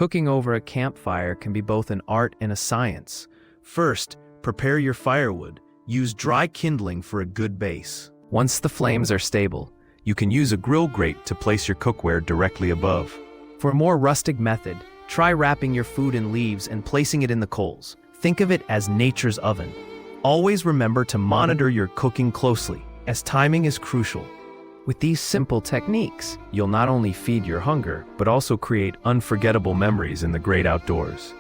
Cooking over a campfire can be both an art and a science. First, prepare your firewood. Use dry kindling for a good base. Once the flames are stable, you can use a grill grate to place your cookware directly above. For a more rustic method, try wrapping your food in leaves and placing it in the coals. Think of it as nature's oven. Always remember to monitor your cooking closely, as timing is crucial. With these simple techniques, you'll not only feed your hunger, but also create unforgettable memories in the great outdoors.